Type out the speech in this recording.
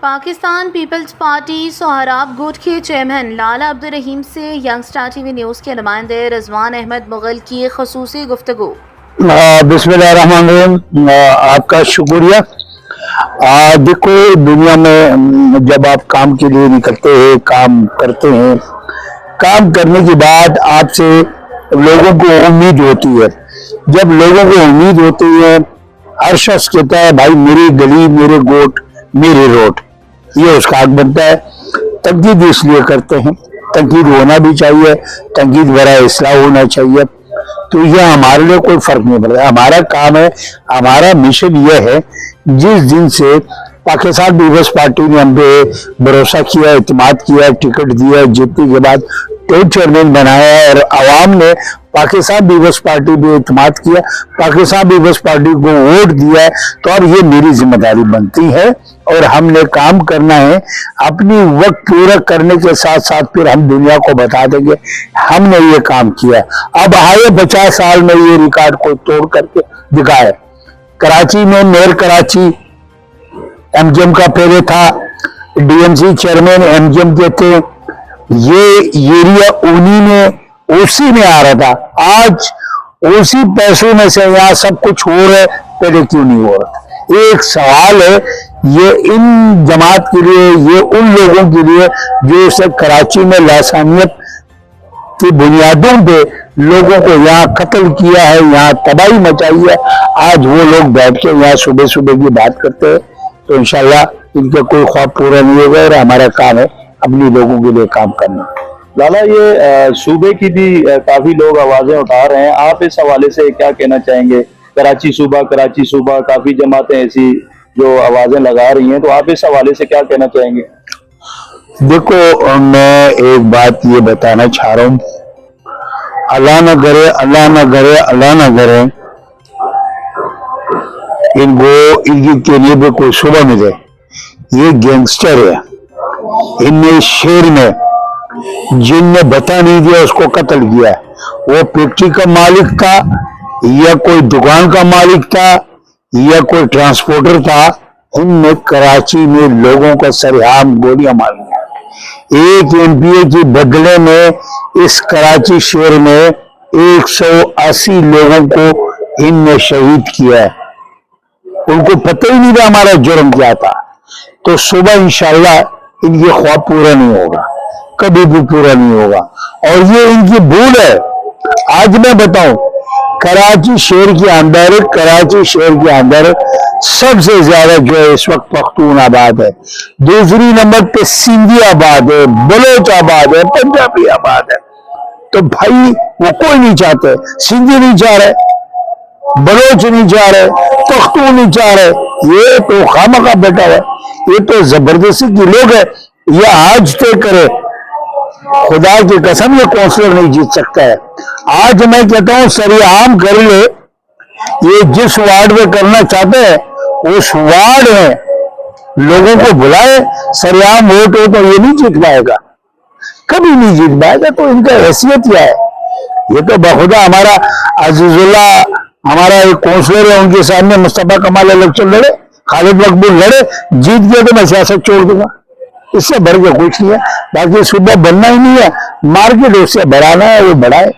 Pakistan Peoples party Sohrab گٹ کے chairman لالا عبدالرحیم سے young star T V news کے نمائندے رضوان احمد مغل کی خصوصی گفتگو۔ بسم اللہ الرحمن الرحیم، آپ کا شکریہ۔ دیکھو، دنیا میں جب آپ کام کے لیے نکلتے ہیں، کام کرتے ہیں، کام کرنے کے بعد آپ سے لوگوں کو امید ہوتی ہے۔ جب لوگوں کو امید ہوتی ہے، ہر شخص کہتا ہے بھائی میری گلی، میرے گوٹ، میرے روڈ، یہ اس کا حق بنتا ہے۔ تنقید اس لیے کرتے ہیں، تنقید ہونا بھی چاہیے، تنقید برائے اصلاح ہونا چاہیے۔ تو یہ ہمارے لیے کوئی فرق نہیں پڑتا۔ ہمارا کام ہے، ہمارا مشن یہ ہے، جس دن سے پاکستان پیپلز پارٹی نے ہم پہ بھروسہ کیا، اعتماد کیا، ٹکٹ دیا، جیتنے کے بعد چیئرمین بنایا ہے، اور عوام نے پاکستان پیپلز پارٹی پہ اعتماد کیا، پاکستان پیپلز پارٹی کو ووٹ دیا ہے، تو اب یہ میری ذمہ داری بنتی ہے اور ہم نے کام کرنا ہے۔ اپنی وقت پورا کرنے کے ساتھ ساتھ پھر ہم دنیا کو بتا دیں گے ہم نے یہ کام کیا۔ اب آئے 50 سال میں یہ ریکارڈ کو توڑ کر کے دکھائے۔ کراچی میں mayor Karachi M G M کا پہلے تھا، D M C chairman M G M کے تھے، یہ ایریا انہی میں اسی میں آ رہا تھا۔ آج اسی پیسوں میں سے یہاں سب کچھ ہو رہا ہے، پہلے کیوں نہیں ہو رہا؟ ایک سوال ہے، یہ ان جماعت کے لیے، یہ ان لوگوں کے لیے جو اسے کراچی میں لاسانیت کی بنیادوں پہ لوگوں کو یہاں قتل کیا ہے، یہاں تباہی مچائی ہے، آج وہ لوگ بیٹھ کے یہاں صبح صبح کی بات کرتے ہیں۔ تو انشاءاللہ ان کا کوئی خواب پورا نہیں ہوگا، اور ہمارا کام ہے اپنی لوگوں کے لیے کام کرنا۔ لالا، یہ صوبے کی بھی کافی لوگ آوازیں اٹھا رہے ہیں، آپ اس حوالے سے کیا کہنا چاہیں گے؟ کراچی صوبہ کافی جماعتیں ایسی جو آوازیں لگا رہی ہیں، تو آپ اس حوالے سے کیا کہنا چاہیں گے؟ دیکھو، میں ایک بات یہ بتانا چاہ رہا ہوں، اللہ نہ کرے، اللہ نہ کرے، اللہ نہ کرے ان کے لیے بھی کوئی صوبہ ملے۔ یہ گینگسٹر ہے، ان نے اس شہر میں جن نے بتا نہیں دیا اس کو قتل کیا ہے۔ وہ فیکٹری کا مالک تھا یا کوئی دکان کا مالک تھا یا کوئی ٹرانسپورٹر تھا، ان نے کراچی میں لوگوں کو سرعام گولیاں ماری۔ ایک ایم پی اے کی بدلے میں اس کراچی شہر میں 180 لوگوں کو ان نے شہید کیا ہے۔ ان کو پتہ ہی نہیں تھا ہمارا جرم کیا تھا۔ تو صبح انشاءاللہ ان کی خواب پورا نہیں ہوگا، کبھی بھی پورا نہیں ہوگا، اور یہ ان کی بھول ہے۔ آج میں بتاؤں، کراچی شہر کے اندر سب سے زیادہ جو ہے اس وقت پختون آباد ہے، دوسری نمبر پہ سندھی آباد ہے، بلوچ آباد ہے، پنجابی آباد ہے۔ تو بھائی وہ کوئی نہیں چاہتے، سندھی نہیں چاہ رہے، بلوچ نہیں چاہ رہے، پختون نہیں چاہ رہے، یہ تو خامخواہ بیٹھا ہے، یہ تو زبردستی کی لوگ ہے۔ یہ آج طے کرے، خدا کی قسم یہ کونسلر نہیں جیت سکتا ہے۔ آج میں کہتا ہوں سرعام کر لے، یہ جس وارڈ میں کرنا چاہتے ہیں اس وارڈ میں لوگوں کو بلائے، سرعام ووٹ ہو تو یہ نہیں جیت پائے گا، کبھی نہیں جیت پائے گا۔ تو ان کا حیثیت کیا ہے؟ یہ تو بخدا ہمارا عزیز اللہ، ہمارا ایک کونسلر ہے، ان کے سامنے مصطفیٰ کمال الیکشن لڑے، خالد مقبول لڑے، جیت گئے تو میں سیاست چھوڑ دوں گا، اس سے بڑھ کے کچھ نہیں ہے۔ باقی صوبہ بننا ہی نہیں ہے، مارکیٹ اس سے بڑھانا ہے، وہ بڑھائے۔